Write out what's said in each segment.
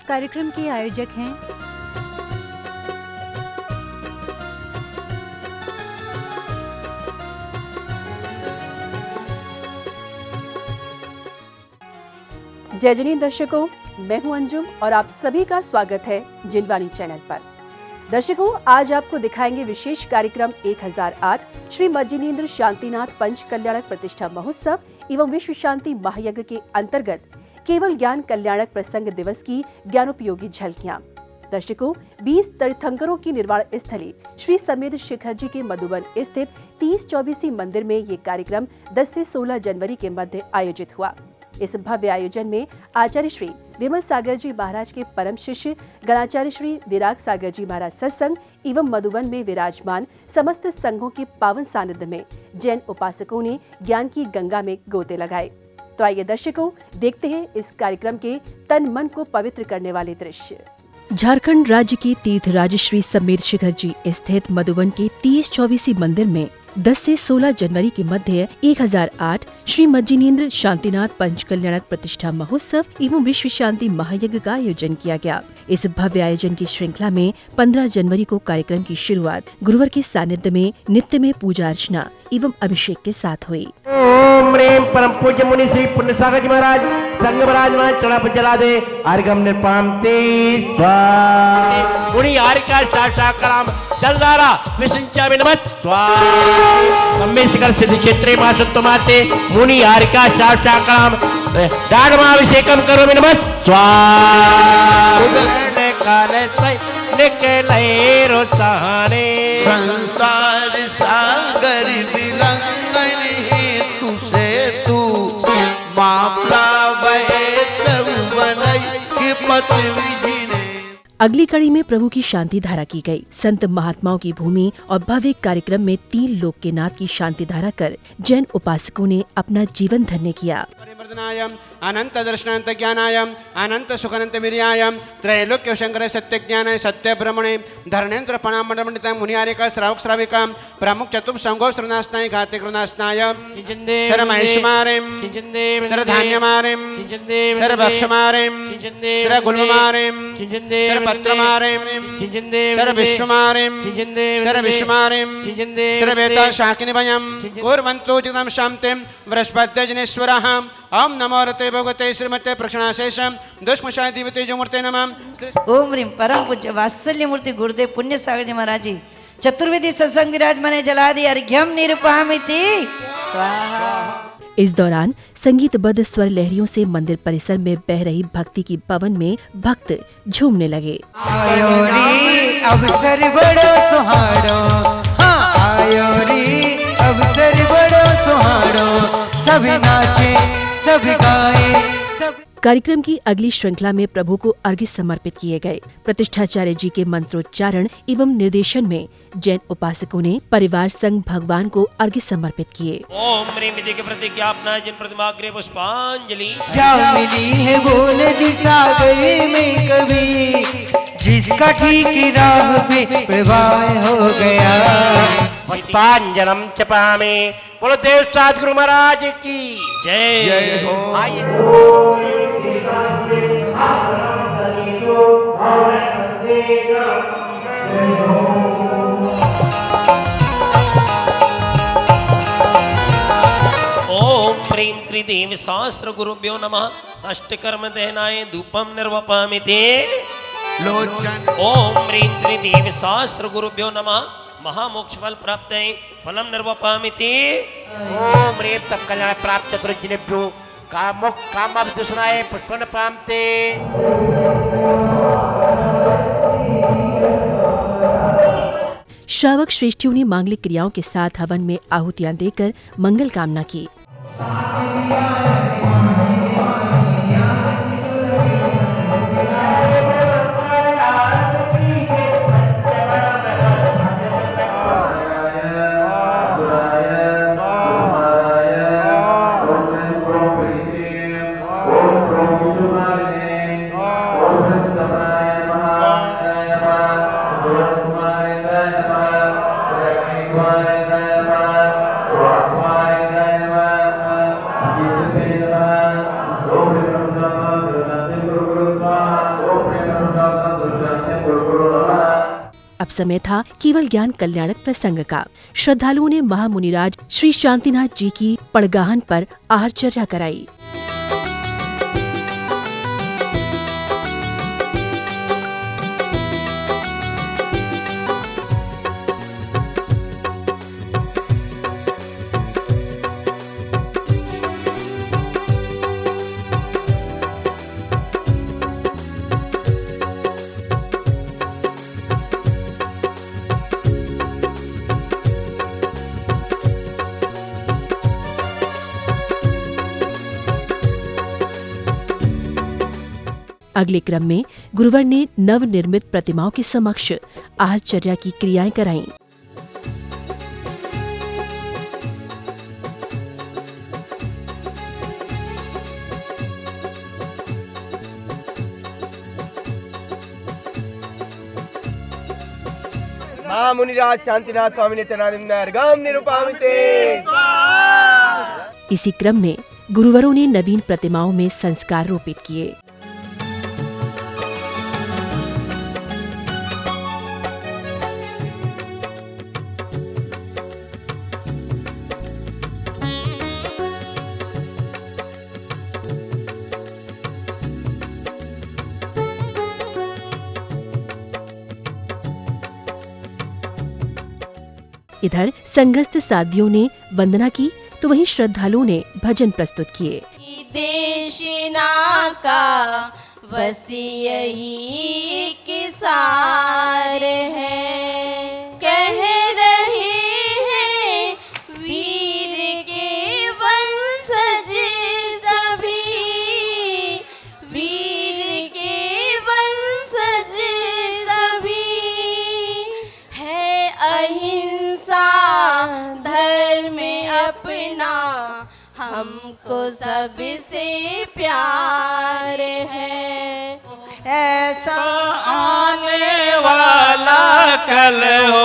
इस कार्यक्रम के आयोजक हैं जय जनी दर्शकों, मैं हूं अंजुम और आप सभी का स्वागत है जिनवाणी चैनल पर। दर्शकों, आज आपको दिखाएंगे विशेष कार्यक्रम 1008 श्री मज्जिनेन्द्र शांतिनाथ पंच कल्याणक प्रतिष्ठा महोत्सव एवं विश्व शांति महायज्ञ के अंतर्गत केवल ज्ञान कल्याणक प्रसंग दिवस की ज्ञानोपयोगी झलकियां। दर्शकों, 20 तीर्थंकरों की निर्वाण स्थली श्री समेत शिखर जी के मधुबन स्थित 30-24 मंदिर में ये कार्यक्रम 10 से 16 जनवरी के मध्य आयोजित हुआ। इस भव्य आयोजन में आचार्य श्री विमल सागर जी महाराज के परम शिष्य गणाचार्य श्री विराग सागर जी महाराज सत्संग एवं मधुबन में विराजमान समस्त संघों के पावन सानिध्य में जैन उपासकों ने ज्ञान की गंगा में गोते लगाए। तो आइए दर्शकों, देखते हैं इस कार्यक्रम के तन मन को पवित्र करने वाले दृश्य। झारखंड राज्य के तीर्थराज श्री समेत शिखर जी स्थित मधुबन के 30-24 मंदिर में 10 से 16 जनवरी के मध्य 1008 श्री मज्जिनेन्द्र शांतिनाथ पंच कल्याणक प्रतिष्ठा महोत्सव एवं विश्व शांति महायज्ञ का आयोजन किया गया। इस भव्य आयोजन की श्रृंखला में 15 जनवरी को कार्यक्रम की शुरुआत गुरुवर के सानिध्य में नित्य में पूजा अर्चना एवं अभिषेक के साथ हुई। ओम रेम परम पूज्य मुनि श्री पुण्य सागर जी महाराज संग विराजमान चढ़ा पर जला दे अर्घम निर्पामते स्वाहा। मुनि आर्का शाशाकराम जलधारा विसिंचामि नमः स्वाहा। सम्मेशिकर सिद्धि क्षेत्रे मासत्वमाते मुनि आर्का शाशाकराम दानमाभिषेकम करोमि नमः स्वाहा। काले से निकले रोताने संसार सागर विलंगन हेतु से तू मामला बहे तब बनई कि पत विहीने। अगली कड़ी में प्रभु की शांति धारा की गई। संत महात्माओं की भूमि और भव्य कार्यक्रम में 3 लोक के नाथ की शांति धारा कर जैन उपासकों ने अपना जीवन धन्य किया। अनंत दर्शनांत ज्ञानायम अनंत सुखनंत वीर्यायम त्रैलोक्य शंकर सत्य ज्ञान सत्य ब्रह्मणे धर्मेन्द्र पणामंडित मुनियारिका श्रावक श्राविका प्रमुख चतुप संगो श्रवणास्नाय घाते कृनास्नाय शर महेशमारेम शर धान्यमारेम शर भक्षमारेम शर गुल्ममारेम शर पत्रमारेम शर विश्वमारेम शर विश्वमारेम शर वेता शाकिनी भयम कुर्वन्तु चित्तं शान्तिं बृहस्पत्य जनेश्वरः। ओम नमो रते भगवते श्रीमते प्रक्षणाशेषम दुष्मशाय दिवते जो मूर्ते नमः। ओम ह्रीं परम पूज्य वात्सल्य मूर्ति गुरुदेव पुण्य सागर जी महाराज जी चतुर्वेदी सत्संग विराजमान जलादि अर्घ्यम निरुपहामिति स्वाहा। इस दौरान संगीतबद्ध स्वर लहरियों से मंदिर परिसर में बह रही भक्ति की पवन में भक्त झूमने लगे। आयो रे अवसर बड़ो सुहाड़ो, हाँ आयो रे अवसर बड़ो सुहाड़ो, सभी नाचे सभी गाए सब। कार्यक्रम की अगली श्रृंखला में प्रभु को अर्घ्य समर्पित किए गए। प्रतिष्ठाचार्य जी के मंत्रोच्चारण एवं निर्देशन में जैन उपासकों ने परिवार संग भगवान को अर्घ्य समर्पित किए। ओम ह्रीं विधि के प्रतिज्ञापना जिन प्रतिमाग्रे पुष्पांजलि। जा मिली है वो नदी सागर में कभी, जिसका ठीक राह पे प्रवाह हो गया। पुष्पांजलम चपामे। बोलो देव साथ गुरु महाराज की जय जय हो। ओम ह्रीं त्रिदेव सहस्र गुरुभ्यो नमः। अष्टकर्म दहनाय धूपम निर्वपामिते लोचन। ओम ह्रीं त्रिदेव सहस्र गुरुभ्यो नमः। महामोक्ष फल प्राप्त फलम निर्वपामिते। ओम रेम तप कल्याण प्राप्त गुरुजनेभ्यो कामोक कामाभिदुषणाय पुष्पन पामते। श्रावक श्रेष्ठियों ने मांगलिक क्रियाओं के साथ हवन में आहुतियां देकर मंगल कामना की। समय था केवल ज्ञान कल्याणक प्रसंग का। श्रद्धालुओं ने महामुनिराज श्री शांतिनाथ जी की पड़गाहन पर आहारचर्या कराई। अगले क्रम में गुरुवर ने नवनिर्मित प्रतिमाओं के समक्ष आहारचर्या की क्रियाएं कराईं। महामुनिराज शांतिनाथ स्वामी ने चरणारिंदर्गम निरुपामिते। इसी क्रम में गुरुवरों ने नवीन प्रतिमाओं में संस्कार रोपित किए। इधर संघस्थ साधियों ने वंदना की तो वहीं श्रद्धालुओं ने भजन प्रस्तुत किए। देशना का बस यही किसार है, कह रहे हैं वीर के वंशज सभी, वीर के वंशज सभी, है अहिंसा धर्म अपना हमको सबसे प्यार है। ऐसा आने वाला कल हो,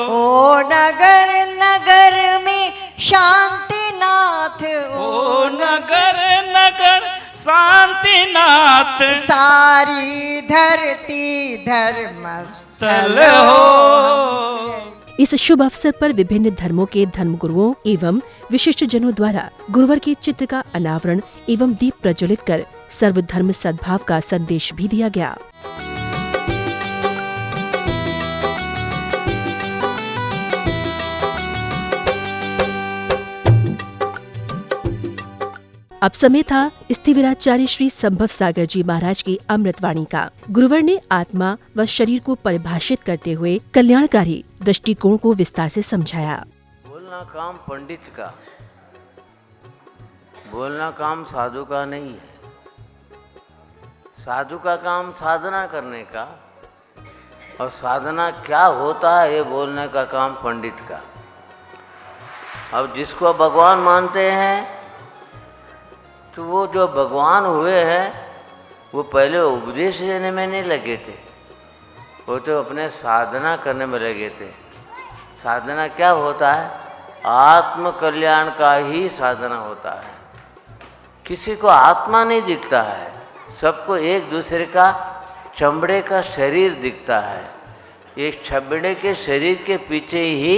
ओ नगर नगर में शांतिनाथ, ओ नगर नगर शांतिनाथ, सारी धरती धर्मस्थल हो। इस शुभ अवसर पर विभिन्न धर्मों के धर्मगुरुओं एवं विशिष्ट जनों द्वारा गुरुवर के चित्र का अनावरण एवं दीप प्रज्वलित कर सर्वधर्म सद्भाव का संदेश भी दिया गया। अब समय था स्थिविराचार्य श्री संभव सागर जी महाराज की अमृतवाणी का। गुरुवर ने आत्मा व शरीर को परिभाषित करते हुए कल्याणकारी दृष्टिकोण को विस्तार से समझाया। बोलना काम पंडित का, बोलना काम साधु का नहीं है। साधु का काम साधना करने का, और साधना क्या होता है ये बोलने का काम पंडित का। अब जिसको भगवान मानते हैं तो वो जो भगवान हुए हैं वो पहले उपदेश देने में नहीं लगे थे, वो तो अपने साधना करने में लगे थे। साधना क्या होता है? आत्म कल्याण का ही साधना होता है। किसी को आत्मा नहीं दिखता है, सबको एक दूसरे का चमड़े का शरीर दिखता है। एक चमड़े के शरीर के पीछे ही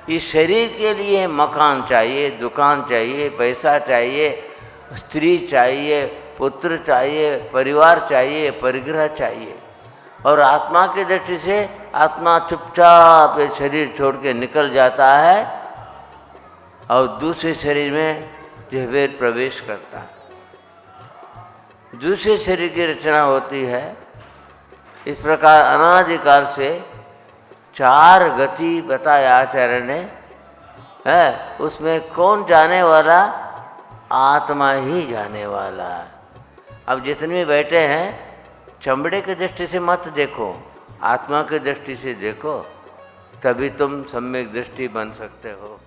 इस शरीर के लिए मकान चाहिए, दुकान चाहिए, पैसा चाहिए, स्त्री चाहिए, पुत्र चाहिए, परिवार चाहिए, परिग्रह चाहिए। और आत्मा की दृष्टि से आत्मा चुपचाप ये शरीर छोड़ के निकल जाता है और दूसरे शरीर में जहवेर प्रवेश करता है। दूसरे शरीर की रचना होती है। इस प्रकार अनादिकाल से 4 गति बताया आचार्य ने है, उसमें कौन जाने वाला? आत्मा ही जाने वाला है। अब जितने भी बैठे हैं चमड़े की दृष्टि से मत देखो, आत्मा की दृष्टि से देखो, तभी तुम सम्यक दृष्टि बन सकते हो।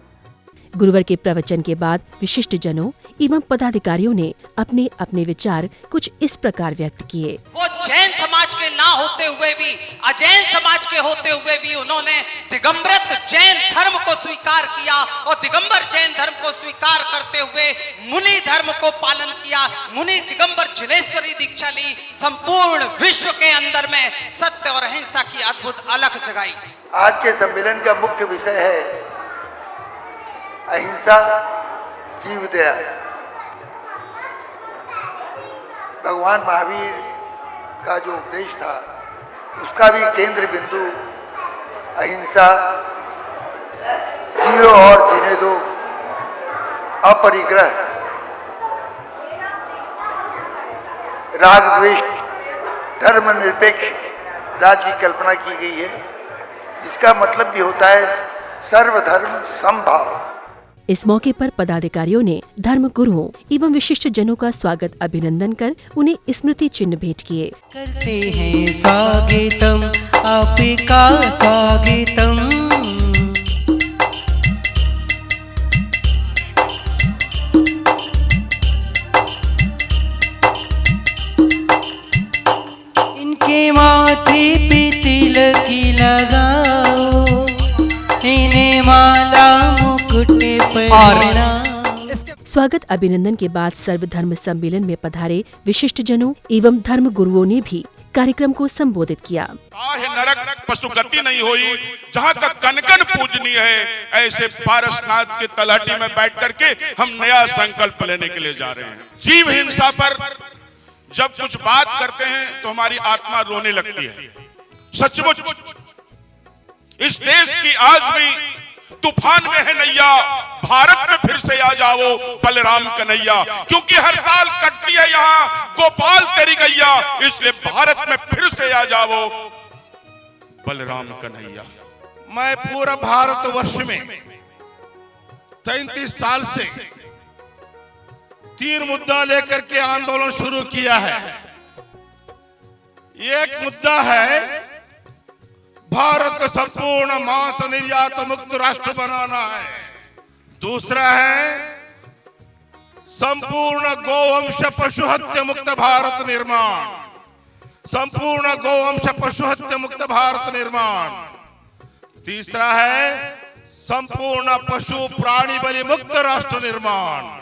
गुरुवर के प्रवचन के बाद विशिष्ट जनों एवं पदाधिकारियों ने अपने अपने विचार कुछ इस प्रकार व्यक्त किए। वो जैन समाज के ना होते हुए भी, अजैन समाज के होते हुए भी उन्होंने दिगंबरत जैन धर्म को स्वीकार किया और दिगंबर जैन धर्म को स्वीकार करते हुए मुनि धर्म को पालन किया, मुनि दिगंबर जिनेश्वरी दीक्षा ली, संपूर्ण विश्व के अंदर में सत्य और अहिंसा की अद्भुत अलख जगाई। आज के सम्मेलन का मुख्य विषय है अहिंसा, जीव दया। भगवान महावीर का जो उपदेश था उसका भी केंद्र बिंदु अहिंसा, जियो और जीने दो, अपरिग्रह, राग द्वेष, धर्मनिरपेक्ष राज्य की कल्पना की गई है, जिसका मतलब भी होता है सर्वधर्म समभाव। इस मौके पर पदाधिकारियों ने धर्म गुरुओं एवं विशिष्ट जनों का स्वागत अभिनंदन कर उन्हें स्मृति चिन्ह भेंट किए। करते हैं स्वागतम आपका स्वागतम, इनके माथे पे तिलक लगाओ, इन्हें माला मुकुट पहनाओ। स्वागत अभिनंदन के बाद सर्वधर्म सम्मेलन में पधारे विशिष्ट जनों एवं धर्म गुरुओं ने भी कार्यक्रम को संबोधित किया। नरक पशु गति नहीं हुई, जहाँ का कनकन पूजनीय है, ऐसे पारसनाथ के तलहटी में बैठ करके हम नया संकल्प लेने के लिए जा रहे हैं। जीव हिंसा पर जब कुछ बात करते हैं तो हमारी आत्मा रोने लगती है। सचमुच इस देश की आज भी तूफान में है नैया, भारत में फिर से आ जाओ बलराम कन्हैया, क्योंकि हर साल कटती है यहाँ गोपाल तेरी गैया, इसलिए भारत में फिर से आ जाओ बलराम कन्हैया। मैं पूरा भारतवर्ष में 33 साल से 3 मुद्दा लेकर के आंदोलन शुरू किया है। एक मुद्दा है भारत को संपूर्ण मांस निर्यात मुक्त राष्ट्र बनाना है। दूसरा है संपूर्ण गोवंश पशु हत्या मुक्त भारत निर्माण, संपूर्ण गोवंश पशु हत्या मुक्त भारत निर्माण। तीसरा है संपूर्ण पशु प्राणी बलि मुक्त राष्ट्र निर्माण।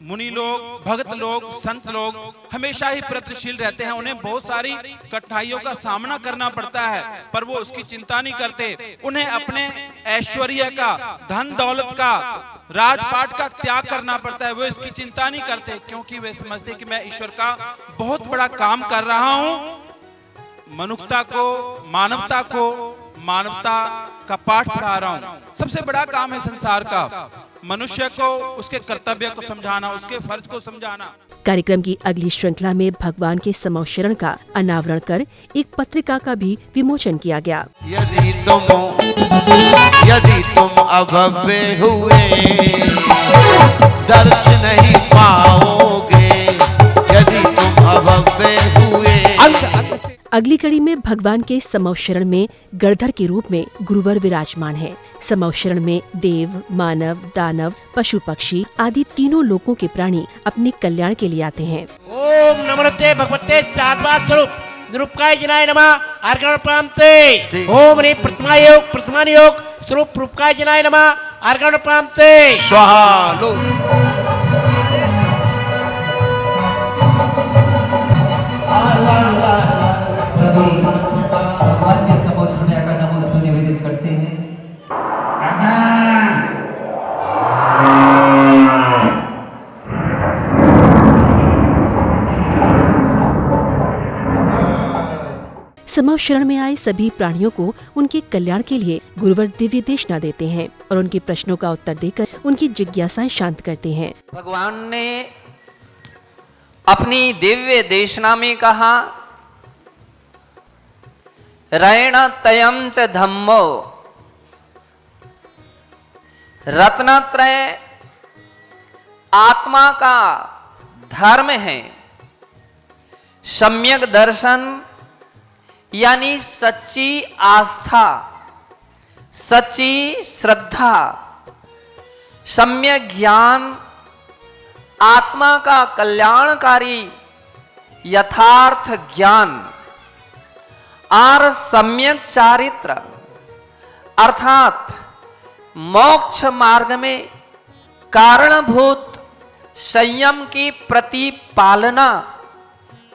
मुनि लोग, भक्त लोग, संत लोग हमेशा ही प्रयत्नशील रहते हैं। उन्हें बहुत सारी कठिनाइयों का सामना करना पड़ता है, पर वो उसकी चिंता नहीं करते। उन्हें अपने ऐश्वर्य का, धन दौलत का, राजपाट का त्याग करना पड़ता है। वो इसकी चिंता नहीं करते, क्योंकि वे समझते कि मैं ईश्वर का बहुत बड़ा काम कर रहा हूँ। मनुष्यता को, मानवता का पाठ पढ़ा रहा हूँ। सबसे बड़ा काम है संसार का मनुष्य को उसके कर्तव्य को समझाना, उसके फर्ज को समझाना। कार्यक्रम की अगली श्रृंखला में भगवान के समौशरण का अनावरण कर एक पत्रिका का भी विमोचन किया गया। यदि तुम अभव्य हुए दर्श नहीं पाओगे, यदि तुम अभव्य हुए। अगली कड़ी में भगवान के समौशरण में गणधर के रूप में गुरुवर विराजमान है। समौशरण में देव, मानव, दानव, पशु पक्षी आदि तीनों लोकों के प्राणी अपने कल्याण के लिए आते हैं। ओम नमस्ते भगवते चाद्वाद स्वरूप निरूपकाय जनाय नमः अर्घ्य प्राप्ते। ओम रे प्रतिमान योग स्वरूप रूपकाय जनाय नमः अर्घ्य प्राप्ते। स्वाहा लो। सभी भगवान के समक्ष में आकर नमस्ते निवेदित करते हैं। समौशरण में आए सभी प्राणियों को उनके कल्याण के लिए गुरुवर दिव्य देशना देते हैं और उनके प्रश्नों का उत्तर देकर उनकी जिज्ञासाएं शांत करते हैं। भगवान ने अपनी दिव्य देशना में कहा, रैण तयम च धम्मो, रत्नत्रय आत्मा का धर्म है। सम्यक दर्शन यानी सच्ची आस्था, सच्ची श्रद्धा, सम्यक ज्ञान आत्मा का कल्याणकारी यथार्थ ज्ञान और सम्यक चारित्र अर्थात मोक्ष मार्ग में कारणभूत संयम की प्रतिपालना,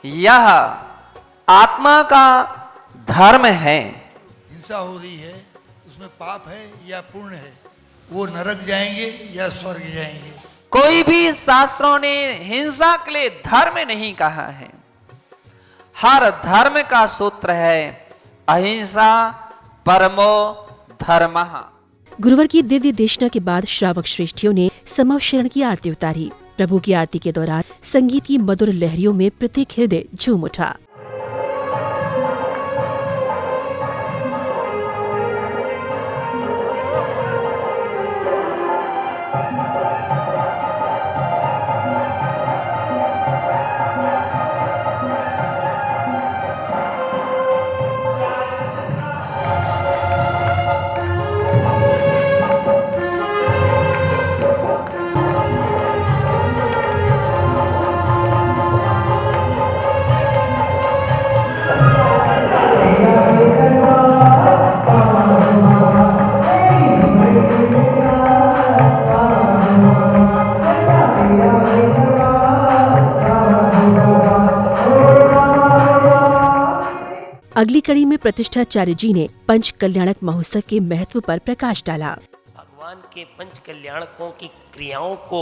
यह आत्मा का धर्म है। हिंसा हो रही है, उसमें पाप है या पुण्य है? वो नरक जाएंगे या स्वर्ग जाएंगे? कोई भी शास्त्रों ने हिंसा के लिए धर्म नहीं कहा है। हर धर्म का सूत्र है अहिंसा परमो धर्मः। गुरुवार की दिव्य देशना के बाद श्रावक श्रेष्ठियों ने समवशरण की आरती उतारी। प्रभु की आरती के दौरान संगीत की मधुर लहरियों में प्रत्येक हृदय झूम उठा। अगली कड़ी में प्रतिष्ठाचार्य जी ने पंच कल्याणक महोत्सव के महत्व पर प्रकाश डाला। भगवान के पंच कल्याणकों की क्रियाओं को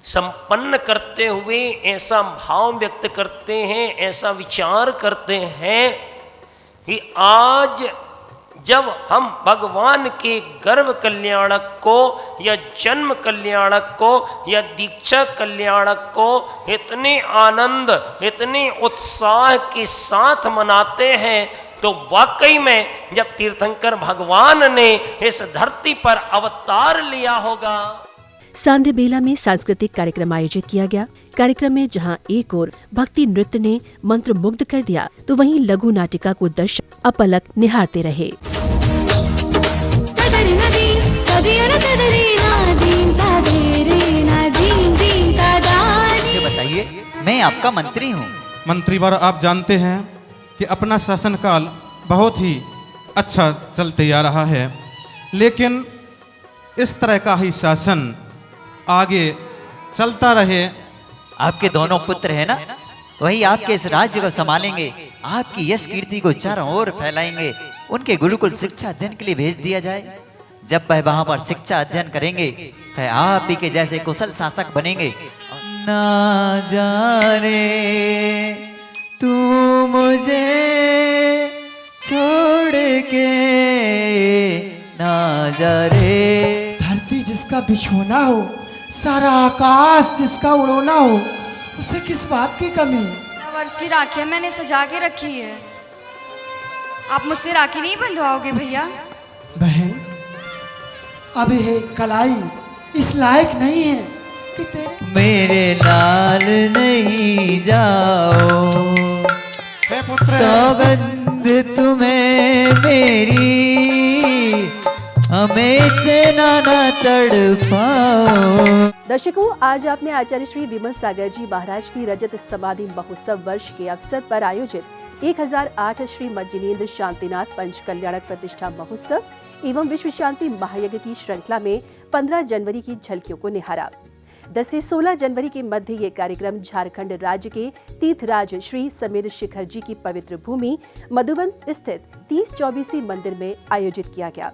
संपन्न करते हुए ऐसा भाव व्यक्त करते हैं, ऐसा विचार करते हैं कि आज जब हम भगवान के गर्भ कल्याणक को या जन्म कल्याणक को या दीक्षा कल्याणक को इतने आनंद, इतने उत्साह के साथ मनाते हैं, तो वाकई में जब तीर्थंकर भगवान ने इस धरती पर अवतार लिया होगा। सांध्य बेला में सांस्कृतिक कार्यक्रम आयोजित किया गया। कार्यक्रम में जहां एक ओर भक्ति नृत्य ने मंत्र मुग्ध कर दिया, तो वहीं लघु नाटिका को दर्शक अपलक निहारते रहे। बताइए, मैं आपका मंत्री हूँ। मंत्रीवर, आप जानते हैं कि अपना शासनकाल बहुत ही अच्छा चलते आ रहा है, लेकिन इस तरह का ही शासन आगे चलता रहे। आपके दोनों पुत्र हैं ना, वही आपके इस राज्य को संभालेंगे, आपकी यश कीर्ति को चारों ओर फैलाएंगे। उनके गुरुकुल शिक्षा अध्ययन के लिए भेज दिया जाए। जब वह वहां पर शिक्षा अध्ययन करेंगे तो आप ही के जैसे कुशल शासक बनेंगे। ना जाने तू मुझे छोड़ के ना जा रे। धरती जिसका बिछोना हो, सारा आकाश जिसका उड़ोना हो, उसे किस बात की कमी? वर्ष की राखियां मैंने सजा के रखी है, आप मुझसे राखी नहीं बंधवाओगे भैया? बहन, अब ये कलाई इस लायक नहीं है कि तेरे मेरे लाल नहीं जाओ, सौगंध तुम्हें मेरी, हमें इतना न तड़पाओ। दर्शकों, आज आपने आचार्य श्री विमल सागर जी महाराज की रजत समाधि महोत्सव वर्ष के अवसर पर आयोजित 1008 श्री मज्जिनेन्द्र शांतिनाथ पंच कल्याणक प्रतिष्ठा महोत्सव एवं विश्व शांति महायज्ञ की श्रृंखला में 15 जनवरी की झलकियों को निहारा। 10 से 16 जनवरी के मध्य ये कार्यक्रम झारखंड राज्य के तीर्थराज श्री समेत शिखर जी की पवित्र भूमि मधुबन स्थित 30-24 मंदिर में आयोजित किया गया।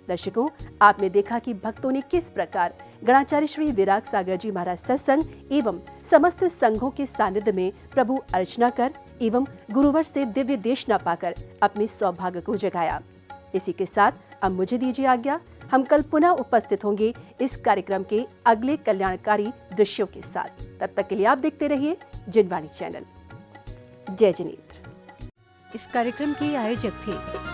दर्शकों, आपने देखा कि भक्तों ने किस प्रकार गणाचार्य श्री विराग सागर जी महाराज सत्संग एवं समस्त संघों के सानिध्य में प्रभु अर्चना कर एवं गुरुवर से दिव्य देशना पाकर अपने सौभाग्य को जगाया। इसी के साथ अब मुझे दीजिए आज्ञा। हम कल पुनः उपस्थित होंगे इस कार्यक्रम के अगले कल्याणकारी दृश्यों के साथ। तब तक के लिए आप देखते रहिए जिनवाणी चैनल। जय जिनेन्द्र। इस कार्यक्रम के आयोजक थे